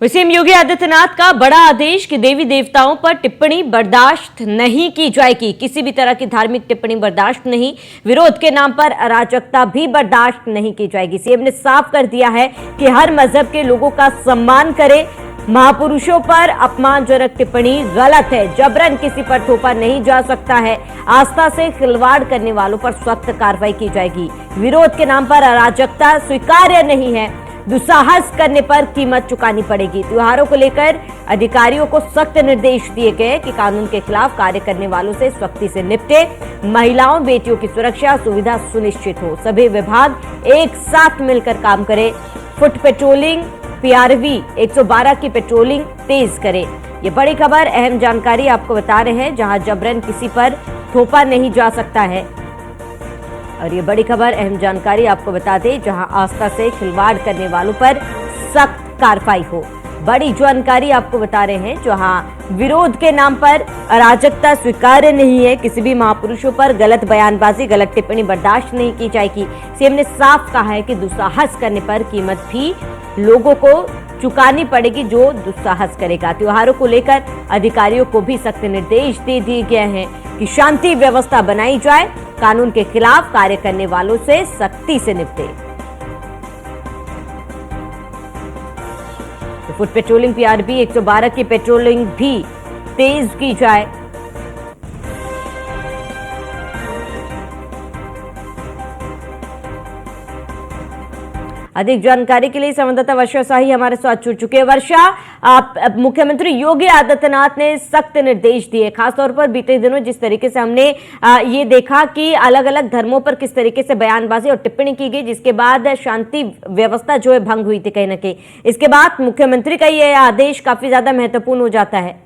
CM Yogi Adityanath का बड़ा आदेश कि देवी देवताओं पर टिप्पणी बर्दाश्त नहीं की जाएगी। किसी भी तरह की धार्मिक टिप्पणी बर्दाश्त नहीं, विरोध के नाम पर अराजकता भी बर्दाश्त नहीं की जाएगी। सीएम ने साफ कर दिया है कि हर मजहब के लोगों का सम्मान करें। महापुरुषों पर अपमानजनक टिप्पणी गलत है। जबरन किसी पर थोपा नहीं जा सकता है। आस्था से खिलवाड़ करने वालों पर सख्त कार्रवाई की जाएगी। विरोध के नाम पर अराजकता स्वीकार्य नहीं है। दुस्साहस करने पर कीमत चुकानी पड़ेगी। त्योहारों को लेकर अधिकारियों को सख्त निर्देश दिए गए कि कानून के खिलाफ कार्य करने वालों से सख्ती से निपटे। महिलाओं बेटियों की सुरक्षा सुविधा सुनिश्चित हो। सभी विभाग एक साथ मिलकर काम करें। फुट पेट्रोलिंग, पीआरवी 112 की पेट्रोलिंग तेज करें। ये बड़ी खबर, अहम जानकारी आपको बता रहे हैं, जहां जबरन किसी पर थोपा नहीं जा सकता है। और ये बड़ी खबर, अहम जानकारी आपको बता दें, जहां आस्था से खिलवाड़ करने वालों पर सख्त कार्रवाई हो। बड़ी जानकारी आपको बता रहे हैं, जहां विरोध के नाम पर अराजकता स्वीकार्य नहीं है। किसी भी महापुरुषों पर गलत बयानबाजी, गलत टिप्पणी बर्दाश्त नहीं की जाएगी। सीएम ने साफ कहा है कि दुस्साहस करने पर कीमत भी लोगों को चुकानी पड़ेगी जो दुस्साहस करेगा। त्योहारों को लेकर अधिकारियों को भी सख्त निर्देश दे दिए गए हैं कि शांति व्यवस्था बनाई जाए। कानून के खिलाफ कार्य करने वालों से सख्ती से निपटे। तो फुट पेट्रोलिंग, पीआरबी 112 की पेट्रोलिंग भी तेज की जाए। अधिक जानकारी के लिए संवाददाता वर्षा शाही हमारे साथ जुड़ चुके हैं। वर्षा, मुख्यमंत्री योगी आदित्यनाथ ने सख्त निर्देश दिए, खासतौर पर बीते दिनों जिस तरीके से हमने ये देखा कि अलग अलग धर्मों पर किस तरीके से बयानबाजी और टिप्पणी की गई, जिसके बाद शांति व्यवस्था जो है भंग हुई थी कहीं ना कहीं। इसके बाद मुख्यमंत्री का ये आदेश काफी ज्यादा महत्वपूर्ण हो जाता है।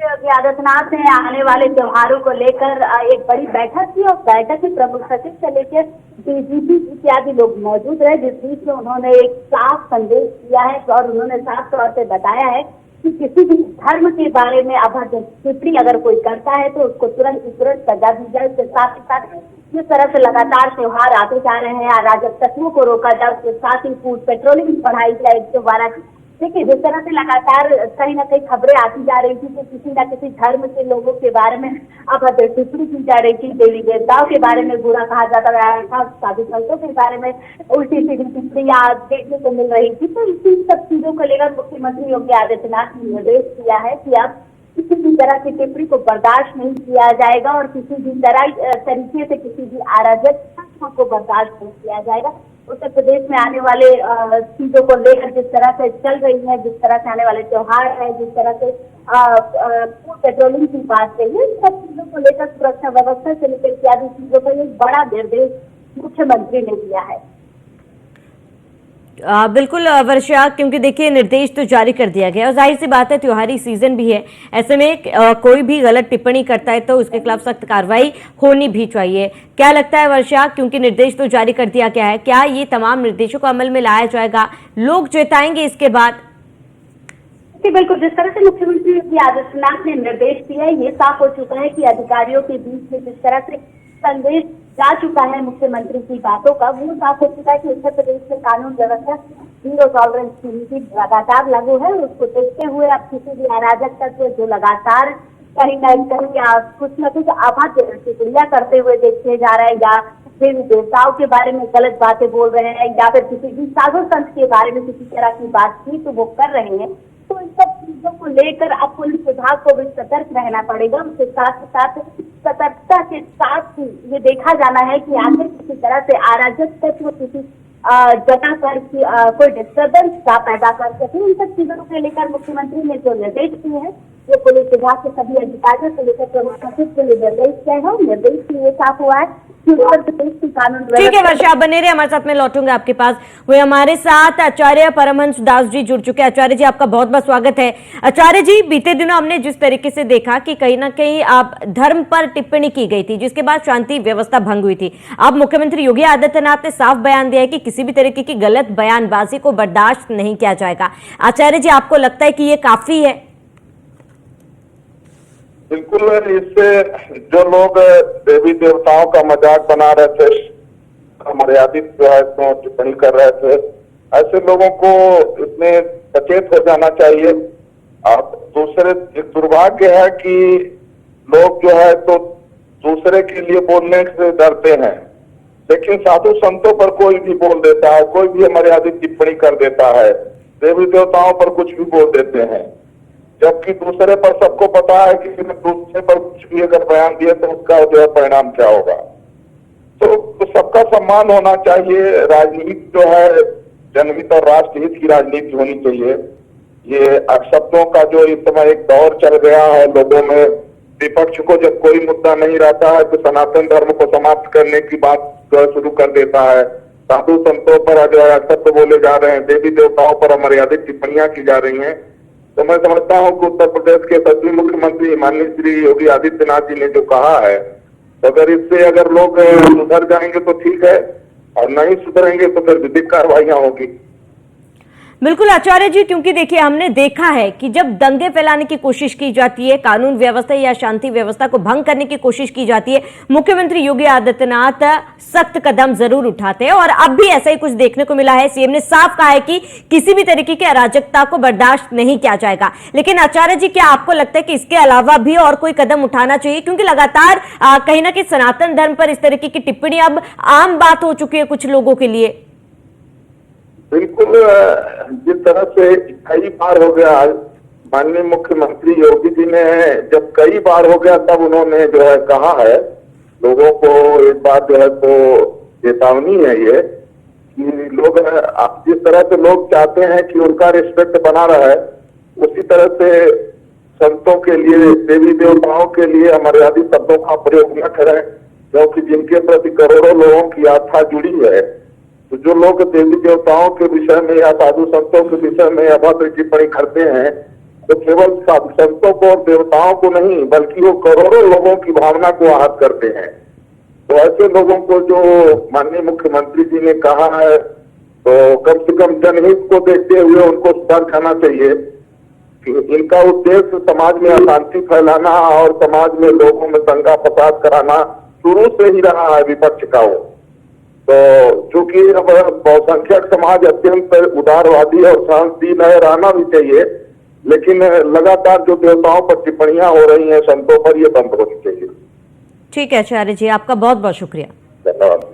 योगी आदित्यनाथ ने आने वाले त्योहारों को लेकर एक बड़ी बैठक की और बैठक में प्रमुख सचिव से लेकर डीजीपी इत्यादि लोग मौजूद रहे, जिस बीच में उन्होंने एक साफ संदेश दिया है और उन्होंने साफ तौर पे बताया है कि किसी भी धर्म के बारे में अभद्र टिप्पणी अगर कोई करता है तो उसको तुरंत सजा दी जाए। इसके साथ ही साथ जिस तरह से लगातार त्योहार आते जा रहे हैं, अराजक तत्वों को रोका जाए, उसके साथ ही फूड पेट्रोलिंग बढ़ाई जाए। 112 देखिए, जिस तरह से लगातार कहीं ना कहीं खबरें आती जा रही थी कि किसी न किसी धर्म के लोगों के बारे में अभद्र टिप्पणी की जा रही थी, देवी देवताओं के बारे में बुरा कहा जाता रहा था, साधु संतों के बारे में उल्टी सीधी टिप्पणियां देखने को मिल रही थी। तो इसी सब चीजों को लेकर मुख्यमंत्री योगी आदित्यनाथ ने निर्देश दिया है कि अब किसी भी तरह की टिप्पणी को बर्दाश्त नहीं किया जाएगा और किसी भी तरीके से किसी भी अराजक को बर्दाश्त नहीं किया जाएगा। उत्तर प्रदेश में आने वाले चीजों को लेकर जिस तरह से चल रही है, जिस तरह से आने वाले त्योहार है, जिस तरह से फूड पेट्रोलिंग की बात रही है, सब चीजों को लेकर सुरक्षा व्यवस्था से लेकर इत्यादि चीजों का एक बड़ा निर्देश मुख्यमंत्री ने दिया है। बिल्कुल वर्षा, क्योंकि देखिए निर्देश तो जारी कर दिया गया और जाहिर सी बात है त्योहारी सीजन भी है, ऐसे में कोई भी गलत टिप्पणी करता है तो उसके खिलाफ सख्त कार्रवाई होनी भी चाहिए। क्या लगता है वर्षा, क्योंकि निर्देश तो जारी कर दिया गया है, क्या ये तमाम निर्देशों को अमल में लाया जाएगा? लोग चेताएंगे इसके बाद? बिल्कुल, जिस तरह से मुख्यमंत्री योगी आदित्यनाथ ने निर्देश दिया है, ये साफ हो चुका है कि अधिकारियों के बीच में जिस तरह से संदेश जा चुका है मुख्यमंत्री की बातों का, वो साफ हो चुका है कि उत्तर प्रदेश में कानून व्यवस्था जीरो टॉलरेंस की नीति लगातार लागू है। उसको देखते हुए अब किसी भी अराजक तत्व जो लगातार कहीं न कहीं कुछ न कुछ अभद्र टिप्पणियां करते हुए देखे जा रहे हैं, या देवी देवताओं के बारे में गलत बातें बोल रहे हैं, या फिर किसी भी साधु संत के बारे में किसी तरह की बातचीत वो कर रहे हैं, तो इन सब चीजों को लेकर अब पुलिस विभाग को भी सतर्क रहना पड़ेगा। उसके साथ ही साथ सतर्कता के साथ ही ये देखा जाना है कि आखिर किसी तरह से अराजक तत्व किसी जगह पर कोई डिस्टर्बेंस पैदा कर सके। इन सब चीजों को लेकर मुख्यमंत्री ने जो निर्देश दिए हैं, वो पुलिस विभाग के सभी अधिकारियों से लेकर प्रमुख सचिव के लिए निर्देश दिए हैं। निर्देश से ये साफ हुआ है कि उत्तर प्रदेश की कानून। ठीक है वर्षा, बने रहे हमारे साथ, में लौटूंगे आपके पास। वो हमारे साथ आचार्य परमहंस दास जी जुड़ चुके हैं। आचार्य जी, आपका बहुत बहुत स्वागत है। आचार्य जी, बीते दिनों हमने जिस तरीके से देखा कि कहीं ना कहीं आप धर्म पर टिप्पणी की गई थी, जिसके बाद शांति व्यवस्था भंग हुई थी। अब मुख्यमंत्री योगी आदित्यनाथ ने साफ बयान दिया है कि किसी भी तरीके की गलत बयानबाजी को बर्दाश्त नहीं किया जाएगा। आचार्य जी, आपको लगता है कि ये काफी है? बिल्कुल, इससे जो लोग देवी देवताओं का मजाक बना रहे थे, मर्यादित जो है इसमें टिप्पणी कर रहे थे, ऐसे लोगों को इसमें सचेत हो जाना चाहिए। अब दूसरे एक दुर्भाग्य है कि लोग जो है तो दूसरे के लिए बोलने से डरते हैं, लेकिन साधु संतों पर कोई भी बोल देता है, कोई भी अमर्यादित टिप्पणी कर देता है, देवी देवताओं पर कुछ भी बोल देते हैं, जबकि दूसरे पर सबको पता है कि दूसरे पर कुछ भी अगर बयान दिए तो उसका जो है परिणाम क्या होगा। तो सबका सम्मान होना चाहिए। राजनीति जो है जनहित और राष्ट्रहित की राजनीति होनी चाहिए। ये अपशब्दों का जो इस समय एक दौर चल गया है लोगों में, विपक्ष को जब कोई मुद्दा नहीं रहता है तो सनातन धर्म को समाप्त करने की बात शुरू कर देता है। साधु संतों पर जो है अपशब्द बोले जा रहे हैं, देवी देवताओं पर अमर्यादित टिप्पणियां की जा रही हैं। तो मैं समझता हूं कि उत्तर प्रदेश के सचिव मुख्यमंत्री माननीय श्री योगी आदित्यनाथ जी ने जो कहा है, अगर इससे अगर लोग सुधर जाएंगे तो ठीक है, और नहीं सुधरेंगे तो फिर विधिक कार्रवाइयां होगी। बिल्कुल आचार्य जी, क्योंकि देखिए हमने देखा है कि जब दंगे फैलाने की कोशिश की जाती है, कानून व्यवस्था या शांति व्यवस्था को भंग करने की कोशिश की जाती है, मुख्यमंत्री योगी आदित्यनाथ सख्त कदम जरूर उठाते हैं। और अब भी ऐसा ही कुछ देखने को मिला है। सीएम ने साफ कहा है कि किसी भी तरीके की अराजकता को बर्दाश्त नहीं किया जाएगा। लेकिन आचार्य जी, क्या आपको लगता है कि इसके अलावा भी और कोई कदम उठाना चाहिए? क्योंकि लगातार कहीं ना कहीं सनातन धर्म पर इस तरीके की टिप्पणी अब आम बात हो चुकी है कुछ लोगों के लिए। बिल्कुल, जिस तरह से कई बार हो गया, माननीय मुख्यमंत्री योगी जी ने जब कई बार हो गया तब उन्होंने जो है कहा है लोगों को, एक बात जो है तो चेतावनी है ये कि लोग जिस तरह से लोग चाहते हैं कि उनका रिस्पेक्ट बना रहे, उसी तरह से संतों के लिए, देवी देवताओं के लिए अमर्यादित शब्दों का प्रयोग न करें, क्योंकि जिनके प्रति करोड़ों लोगों की आस्था जुड़ी है। तो जो लोग देवी देवताओं के विषय में या साधु संतों के विषय में अभद्र टिप्पणी करते हैं, तो केवल साधु संतों को और देवताओं को नहीं बल्कि वो करोड़ों लोगों की भावना को आहत करते हैं। तो ऐसे लोगों को जो माननीय मुख्यमंत्री जी ने कहा है, तो कम से कम जनहित को देखते हुए उनको सुधार करना चाहिए कि इनका उद्देश्य समाज में अशांति फैलाना और समाज में लोगों में दंगा फसाद कराना शुरू से ही रहा है विपक्ष का। वो तो चूंकि अब बहुसंख्यक समाज अत्यंत उदारवादी और शांति नए रहना भी चाहिए, लेकिन लगातार जो देवताओं पर टिप्पणियां हो रही हैं संतों पर, ये बंद होनी चाहिए। ठीक है आचार्य जी, आपका बहुत बहुत शुक्रिया। धन्यवाद।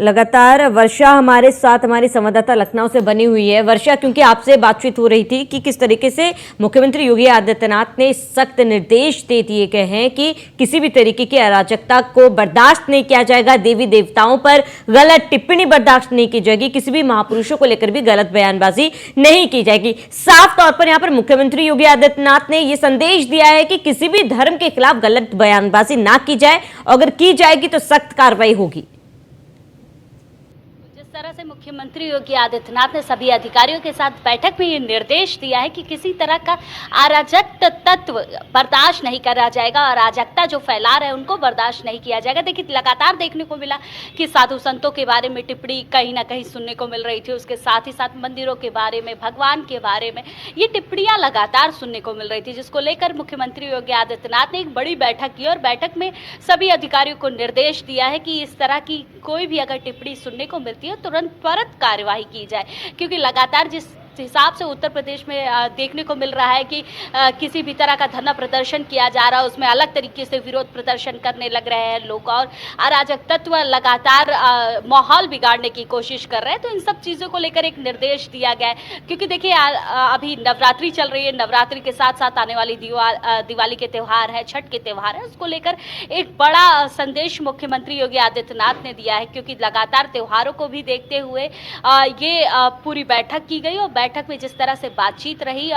लगातार वर्षा हमारे साथ, हमारी संवाददाता लखनऊ से बनी हुई है। वर्षा, क्योंकि आपसे बातचीत हो रही थी कि किस तरीके से मुख्यमंत्री योगी आदित्यनाथ ने सख्त निर्देश दे दिए गए हैं कि किसी भी तरीके की अराजकता को बर्दाश्त नहीं किया जाएगा, देवी देवताओं पर गलत टिप्पणी बर्दाश्त नहीं की जाएगी, किसी भी महापुरुषों को लेकर भी गलत बयानबाजी नहीं की जाएगी। साफ तौर पर यहाँ पर मुख्यमंत्री योगी आदित्यनाथ ने यह संदेश दिया है कि किसी भी धर्म के खिलाफ गलत बयानबाजी ना की जाए, अगर की जाएगी तो सख्त कार्रवाई होगी। जिस तरह से मुख्यमंत्री योगी आदित्यनाथ ने सभी अधिकारियों के साथ बैठक में ये निर्देश दिया है कि किसी तरह का अराजक तत्व बर्दाश्त नहीं करा जाएगा, अराजकता जो फैला रहे हैं उनको बर्दाश्त नहीं किया जाएगा। देखिए, लगातार देखने को मिला कि साधु संतों के बारे में टिप्पणी कहीं ना कहीं सुनने को मिल रही थी, उसके साथ ही साथ मंदिरों के बारे में, भगवान के बारे में ये टिप्पणियां लगातार सुनने को मिल रही थी, जिसको लेकर मुख्यमंत्री योगी आदित्यनाथ ने एक बड़ी बैठक की और बैठक में सभी अधिकारियों को निर्देश दिया है कि इस तरह की कोई भी अगर टिप्पणी सुनने को मिलती है तुरंत त्वरित कार्यवाही की जाए। क्योंकि लगातार जिस हिसाब से उत्तर प्रदेश में देखने को मिल रहा है कि किसी भी तरह का धरना प्रदर्शन किया जा रहा है, उसमें अलग तरीके से विरोध प्रदर्शन करने लग रहे हैं लोग और अराजक तत्व लगातार माहौल बिगाड़ने की कोशिश कर रहे हैं। तो इन सब चीज़ों को लेकर एक निर्देश दिया गया है। क्योंकि देखिए, अभी नवरात्रि चल रही है, नवरात्रि के साथ साथ आने वाली दिवाली के त्यौहार है, छठ के त्यौहार है, उसको लेकर एक बड़ा संदेश मुख्यमंत्री योगी आदित्यनाथ ने दिया है। क्योंकि लगातार त्योहारों को भी देखते हुए ये पूरी बैठक की गई और बैठक में जिस तरह से बातचीत रही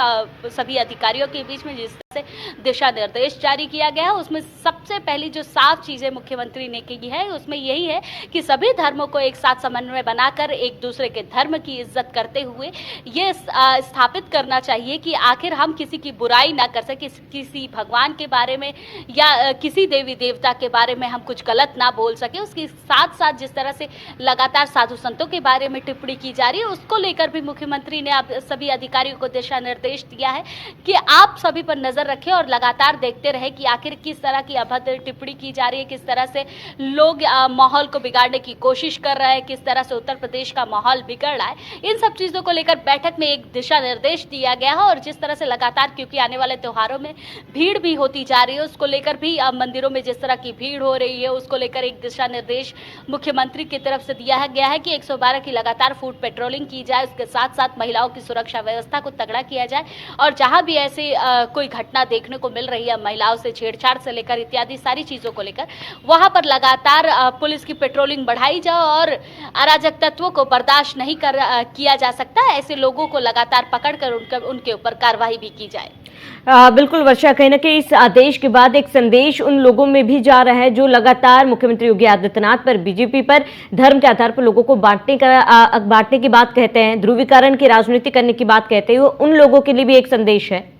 सभी अधिकारियों के बीच में, जिस तरह से दिशा निर्देश जारी किया गया है, उसमें सबसे पहली जो साफ चीजें मुख्यमंत्री ने की है उसमें यही है कि सभी धर्मों को एक साथ समन्वय बनाकर एक दूसरे के धर्म की इज्जत करते हुए ये स्थापित करना चाहिए कि आखिर हम किसी की बुराई ना कर सके, किसी भगवान के बारे में या किसी देवी देवता के बारे में हम कुछ गलत ना बोल सके। उसके साथ साथ जिस तरह से लगातार साधु संतों के बारे में टिप्पणी की जा रही है, उसको लेकर भी मुख्यमंत्री ने आप सभी अधिकारियों को दिशा निर्देश दिया है कि आप सभी पर नजर रखें और लगातार देखते रहे कि आखिर किस तरह की अभद्र टिप्पणी की जा रही है, किस तरह से लोग माहौल को बिगाड़ने की कोशिश कर रहे हैं, किस तरह से उत्तर प्रदेश का माहौल बिगड़ रहा है। इन सब चीजों को लेकर बैठक में एक दिशा निर्देश दिया गया है और जिस तरह से लगातार, क्योंकि आने वाले त्योहारों में भीड़ भी होती जा रही है, उसको लेकर भी मंदिरों में जिस तरह की भीड़ हो रही है उसको लेकर एक दिशा निर्देश मुख्यमंत्री की तरफ से दिया गया है कि 112 की लगातार फूट पेट्रोलिंग की जाए, उसके साथ साथ महिलाओं की सुरक्षा व्यवस्था को तगड़ा किया जाए और जहां भी ऐसे कोई घटना देखने को मिल रही है, महिलाओं से छेड़छाड़ से लेकर इत्यादि सारी चीजों को लेकर, वहां पर लगातार पुलिस की पेट्रोलिंग बढ़ाई जाए और अराजक तत्वों को बर्दाश्त नहीं किया जा सकता। ऐसे लोगों को लगातार पकड़कर उनके ऊपर कार्रवाई भी की जाए। बिल्कुल वर्षा, कहीं ना कहीं इस आदेश के बाद एक संदेश उन लोगों में भी जा रहा है जो लगातार मुख्यमंत्री योगी आदित्यनाथ पर, बीजेपी पर धर्म के आधार पर लोगों को बांटने की बात कहते हैं, ध्रुवीकरण की राजनीति करने की बात कहते हैं, वो उन लोगों के लिए भी एक संदेश है।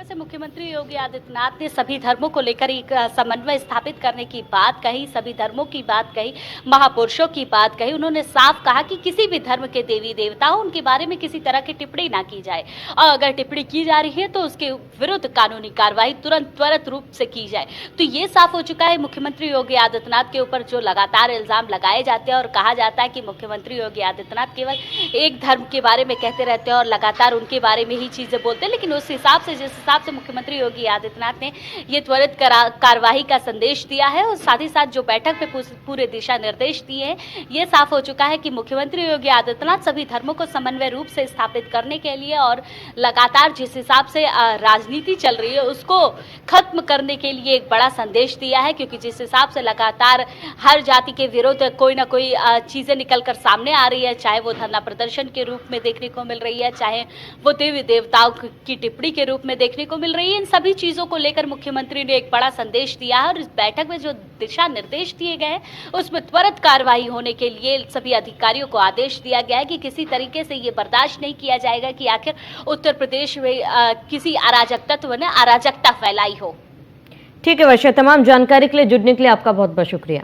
से मुख्यमंत्री योगी आदित्यनाथ ने सभी धर्मों को लेकर एक समन्वय स्थापित करने की बात कही, सभी धर्मों की बात कही, महापुरुषों की बात कही। उन्होंने साफ कहा कि किसी भी धर्म के देवी देवता हो उनके बारे में किसी तरह की टिप्पणी ना की जाए और अगर टिप्पणी की जा रही है तो उसके विरुद्ध कानूनी कार्रवाई त्वरित रूप से की जाए। तो ये साफ हो चुका है मुख्यमंत्री योगी आदित्यनाथ के ऊपर जो लगातार इल्जाम लगाए जाते हैं और कहा जाता है कि मुख्यमंत्री योगी आदित्यनाथ केवल एक धर्म के बारे में कहते रहते हैं और लगातार उनके बारे में ही चीजें बोलते हैं, लेकिन उस हिसाब से, जिस हिसाब से मुख्यमंत्री योगी आदित्यनाथ ने ये त्वरित कार्रवाई का संदेश दिया है और साथ ही साथ जो बैठक में पूरे दिशा निर्देश दिए हैं, ये साफ हो चुका है कि मुख्यमंत्री योगी आदित्यनाथ सभी धर्मों को समन्वय रूप से स्थापित करने के लिए और लगातार जिस हिसाब से राजनीति चल रही है उसको खत्म करने के लिए एक बड़ा संदेश दिया है, क्योंकि जिस हिसाब से लगातार हर जाति के विरुद्ध कोई ना कोई चीजें निकलकर सामने आ रही है, चाहे वो धरना प्रदर्शन के रूप में देखने को मिल रही है, चाहे वो देवी देवताओं की टिप्पणी के रूप में देखने को मिल रही है, इन सभी चीजों को लेकर मुख्यमंत्री ने एक बड़ा संदेश दिया है और इस बैठक में जो दिशा निर्देश दिए गए हैं उसमें त्वरित कार्रवाई होने के लिए सभी अधिकारियों को आदेश दिया गया है कि किसी तरीके से ये बर्दाश्त नहीं किया जाएगा कि आखिर उत्तर प्रदेश में किसी अराजक तत्व ने अराजकता फैलाई हो। ठीक है वर्षा, तमाम जानकारी के लिए जुड़ने के लिए आपका बहुत बहुत शुक्रिया।